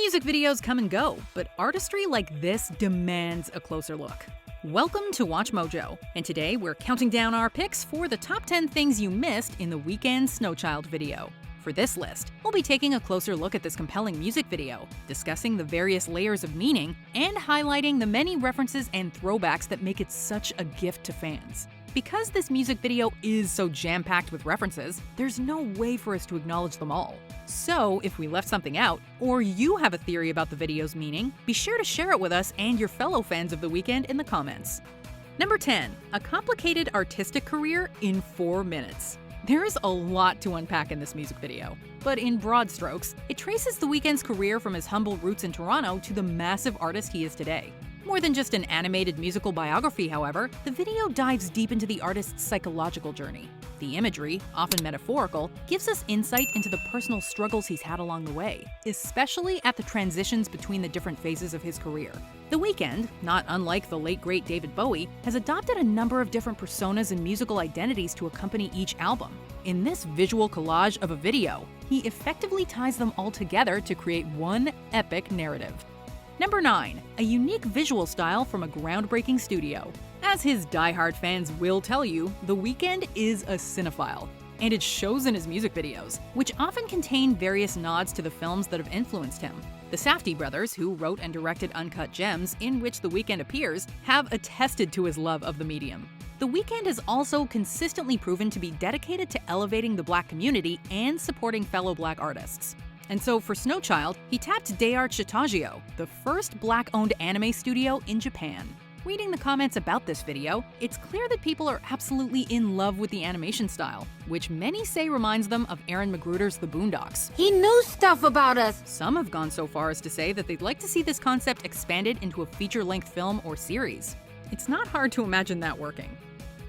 Music videos come and go, but artistry like this demands a closer look. Welcome to WatchMojo, and today we're counting down our picks for the top 10 things you missed in the Weeknd Snowchild video. For this list, we'll be taking a closer look at this compelling music video, discussing the various layers of meaning, and highlighting the many references and throwbacks that make it such a gift to fans. Because this music video is so jam-packed with references, there's no way for us to acknowledge them all. So, if we left something out, or you have a theory about the video's meaning, be sure to share it with us and your fellow fans of the Weeknd in the comments. Number 10. A complicated artistic career in 4 minutes. There's a lot to unpack in this music video, but in broad strokes, it traces the Weeknd's career from his humble roots in Toronto to the massive artist he is today. More than just an animated musical biography, however, the video dives deep into the artist's psychological journey. The imagery, often metaphorical, gives us insight into the personal struggles he's had along the way, especially at the transitions between the different phases of his career. The Weeknd, not unlike the late great David Bowie, has adopted a number of different personas and musical identities to accompany each album. In this visual collage of a video, he effectively ties them all together to create one epic narrative. Number 9. A unique visual style from a groundbreaking studio. As his die-hard fans will tell you, The Weeknd is a cinephile, and it shows in his music videos, which often contain various nods to the films that have influenced him. The Safdie brothers, who wrote and directed Uncut Gems, in which The Weeknd appears, have attested to his love of the medium. The Weeknd has also consistently proven to be dedicated to elevating the Black community and supporting fellow Black artists. And so for Snowchild, he tapped Day-Art Shitagio, the first Black-owned anime studio in Japan. Reading the comments about this video, it's clear that people are absolutely in love with the animation style, which many say reminds them of Aaron Magruder's The Boondocks. He knew stuff about us! Some have gone so far as to say that they'd like to see this concept expanded into a feature-length film or series. It's not hard to imagine that working.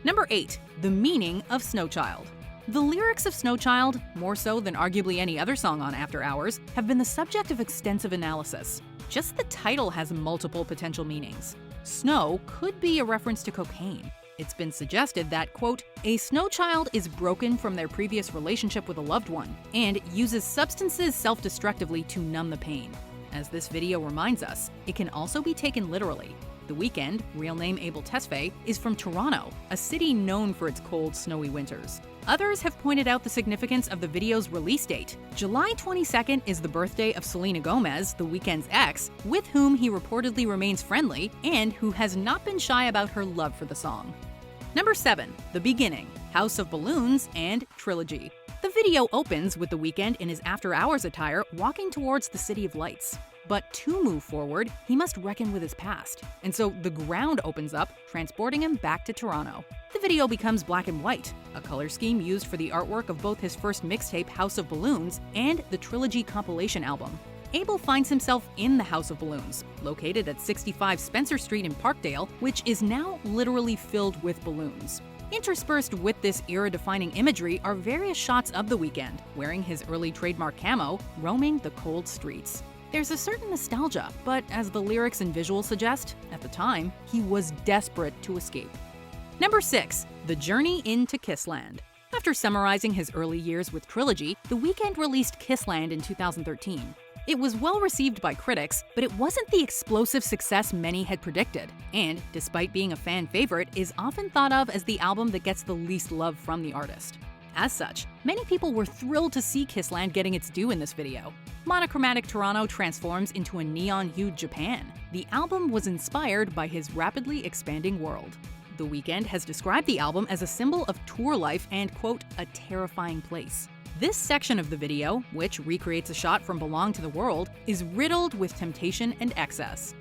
Number 8. The meaning of Snowchild. The lyrics of Snowchild, more so than arguably any other song on After Hours, have been the subject of extensive analysis. Just the title has multiple potential meanings. Snow could be a reference to cocaine. It's been suggested that, quote, a snowchild is broken from their previous relationship with a loved one and uses substances self-destructively to numb the pain. As this video reminds us, it can also be taken literally. The Weeknd, real name Abel Tesfaye, is from Toronto, a city known for its cold, snowy winters. Others have pointed out the significance of the video's release date. July 22nd is the birthday of Selena Gomez, The Weeknd's ex, with whom he reportedly remains friendly and who has not been shy about her love for the song. Number 7. The Beginning, House of Balloons, and Trilogy. The video opens with The Weeknd in his After Hours attire walking towards the City of Lights. But to move forward, he must reckon with his past. And so the ground opens up, transporting him back to Toronto. The video becomes black and white, a color scheme used for the artwork of both his first mixtape, House of Balloons, and the Trilogy compilation album. Abel finds himself in the House of Balloons, located at 65 Spencer Street in Parkdale, which is now literally filled with balloons. Interspersed with this era-defining imagery are various shots of The Weeknd, wearing his early trademark camo, roaming the cold streets. There's a certain nostalgia, but as the lyrics and visuals suggest, at the time, he was desperate to escape. Number 6. The Journey into Kissland. After summarizing his early years with Trilogy, The Weeknd released Kissland in 2013. It was well received by critics, but it wasn't the explosive success many had predicted, and, despite being a fan favorite, is often thought of as the album that gets the least love from the artist. As such, many people were thrilled to see Kissland getting its due in this video. Monochromatic Toronto transforms into a neon-hued Japan. The album was inspired by his rapidly expanding world. The Weeknd has described the album as a symbol of tour life and, quote, a terrifying place. This section of the video, which recreates a shot from Belong to the World, is riddled with temptation and excess.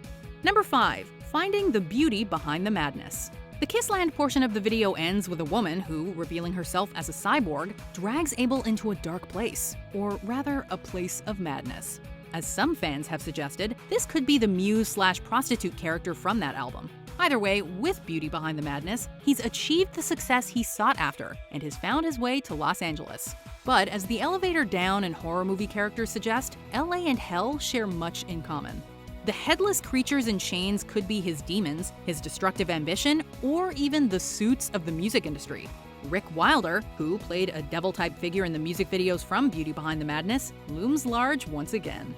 Number 5. Finding the beauty behind the madness. The Kissland portion of the video ends with a woman who, revealing herself as a cyborg, drags Abel into a dark place, or rather, a place of madness. As some fans have suggested, this could be the muse/prostitute character from that album. Either way, with Beauty Behind the Madness, he's achieved the success he sought after and has found his way to Los Angeles. But as the elevator down and horror movie characters suggest, LA and hell share much in common. The headless creatures in chains could be his demons, his destructive ambition, or even the suits of the music industry. Rick Wilder, who played a devil-type figure in the music videos from Beauty Behind the Madness, looms large once again.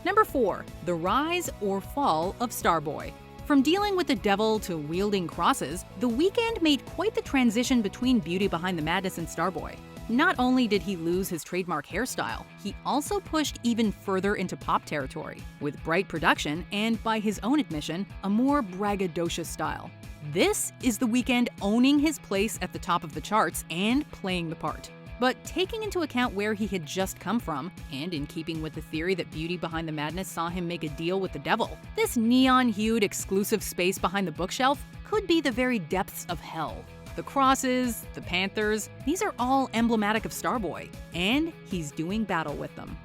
Number 4. The rise or fall of Starboy. From dealing with the devil to wielding crosses, The Weeknd made quite the transition between Beauty Behind the Madness and Starboy. Not only did he lose his trademark hairstyle, he also pushed even further into pop territory, with bright production and, by his own admission, a more braggadocious style. This is The Weeknd owning his place at the top of the charts and playing the part. But taking into account where he had just come from, and in keeping with the theory that Beauty Behind the Madness saw him make a deal with the devil, this neon-hued exclusive space behind the bookshelf could be the very depths of hell. The crosses, the panthers, these are all emblematic of Starboy, and he's doing battle with them.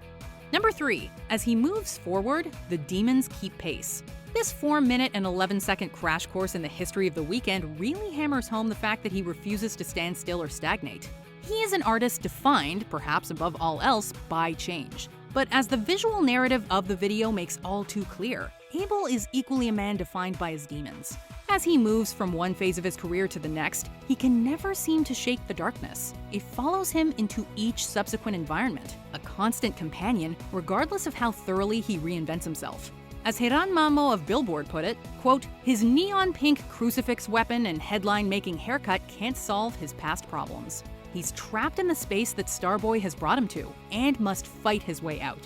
Number 3. As he moves forward, the demons keep pace. This 4-minute and 11-second crash course in the history of The Weeknd really hammers home the fact that he refuses to stand still or stagnate. He is an artist defined, perhaps above all else, by change. But as the visual narrative of the video makes all too clear, Abel is equally a man defined by his demons. As he moves from one phase of his career to the next, he can never seem to shake the darkness. It follows him into each subsequent environment, a constant companion regardless of how thoroughly he reinvents himself. As Hiran Mamo of Billboard put it, quote, "His neon pink crucifix weapon and headline-making haircut can't solve his past problems. He's trapped in the space that Starboy has brought him to, and must fight his way out."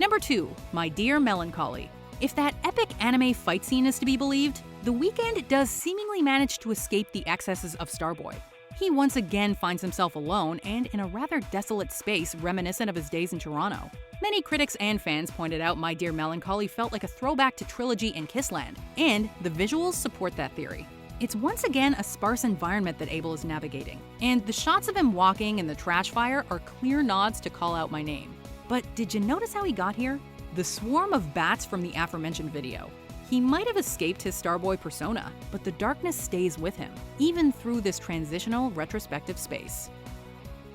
Number 2. My Dear Melancholy. If that epic anime fight scene is to be believed, The Weeknd does seemingly manage to escape the excesses of Starboy. He once again finds himself alone and in a rather desolate space reminiscent of his days in Toronto. Many critics and fans pointed out My Dear Melancholy felt like a throwback to Trilogy and Kissland, and the visuals support that theory. It's once again a sparse environment that Abel is navigating, and the shots of him walking in the trash fire are clear nods to call out my name. But did you notice how he got here? The swarm of bats from the aforementioned video. He might have escaped his Starboy persona, but the darkness stays with him, even through this transitional retrospective space.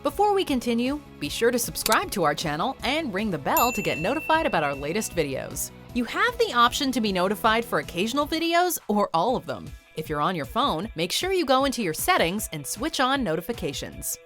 Before we continue, be sure to subscribe to our channel and ring the bell to get notified about our latest videos. You have the option to be notified for occasional videos or all of them. If you're on your phone, make sure you go into your settings and switch on notifications.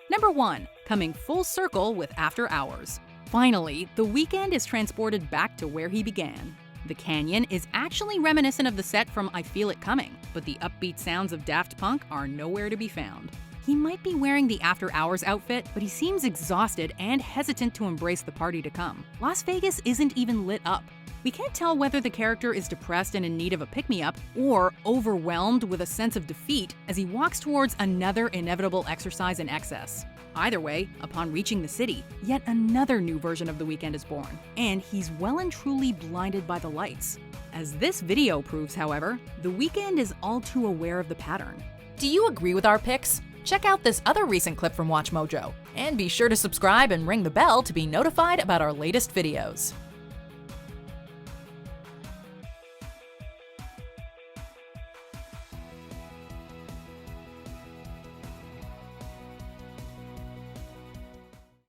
Number 1. Coming full circle with After Hours. Finally, The Weeknd is transported back to where he began. The canyon is actually reminiscent of the set from I Feel It Coming, but the upbeat sounds of Daft Punk are nowhere to be found. He might be wearing the After Hours outfit, but he seems exhausted and hesitant to embrace the party to come. Las Vegas isn't even lit up. We can't tell whether the character is depressed and in need of a pick-me-up, or overwhelmed with a sense of defeat as he walks towards another inevitable exercise in excess. Either way, upon reaching the city, yet another new version of The Weeknd is born, and he's well and truly blinded by the lights. As this video proves, however, The Weeknd is all too aware of the pattern. Do you agree with our picks? Check out this other recent clip from WatchMojo, and be sure to subscribe and ring the bell to be notified about our latest videos.